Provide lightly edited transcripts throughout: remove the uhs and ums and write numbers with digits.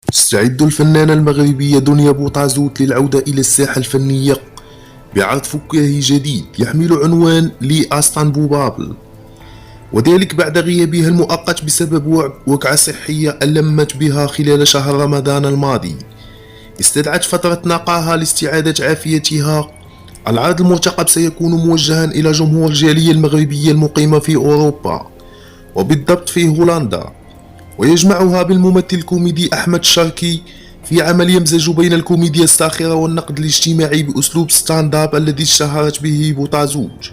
تستعد الفنانة المغربية دنيا بوطازوت للعودة إلى الساحة الفنية بعرض فكاهي جديد يحمل عنوان لي أستانبول بابل، وذلك بعد غيابها المؤقت بسبب وقعة صحية ألمت بها خلال شهر رمضان الماضي. استدعت فترة نقاهة لاستعادة عافيتها. العرض المرتقب سيكون موجها إلى جمهور الجالية المغربية المقيمة في أوروبا، وبالضبط في هولندا، ويجمعها بالممثل الكوميدي أحمد الشركي في عمل يمزج بين الكوميديا الساخرة والنقد الاجتماعي بأسلوب ستاند اب الذي اشتهرت به بوطازوت.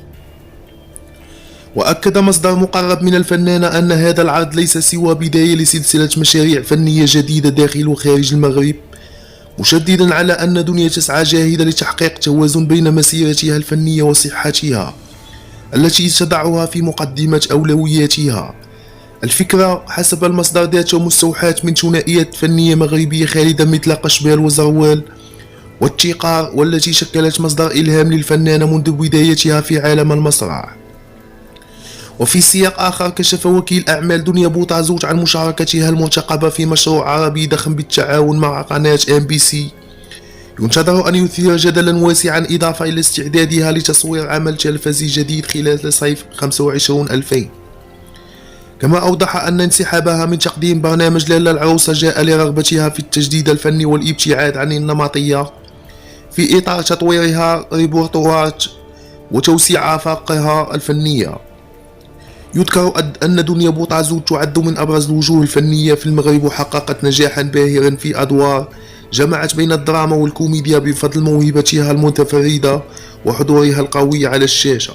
وأكد مصدر مقرب من الفنانة أن هذا العرض ليس سوى بداية لسلسلة مشاريع فنية جديدة داخل وخارج المغرب، مشددا على أن دنيا تسعى جاهدة لتحقيق توازن بين مسيرتها الفنية وصحتها التي تضعها في مقدمة أولوياتها. الفكرة حسب المصدر ذاته مستوحاة من ثنائيات فنية مغربية خالدة مثل قشبال وزروال والتيقار، والتي شكلت مصدر إلهام للفنانة منذ بدايتها في عالم المسرح. وفي سياق آخر، كشف وكيل أعمال دنيا بوطازوت عن مشاركتها المرتقبة في مشروع عربي ضخم بالتعاون مع قناة MBC ينتظر أن يثير جدلا واسعا، إضافة إلى استعدادها لتصوير عمل تلفزي جديد خلال صيف 25/2000. كما أوضح أن انسحابها من تقديم برنامج لالا العروسة جاء لرغبتها في التجديد الفني والابتعاد عن النمطية في إطار تطويرها ريبورتوارات وتوسيع آفاقها الفنية. يذكر أن دنيا بوطازوت تعد من أبرز الوجوه الفنية في المغرب، وحققت نجاحا باهرا في أدوار جمعت بين الدراما والكوميديا بفضل موهبتها المتفردة وحضورها القوي على الشاشة.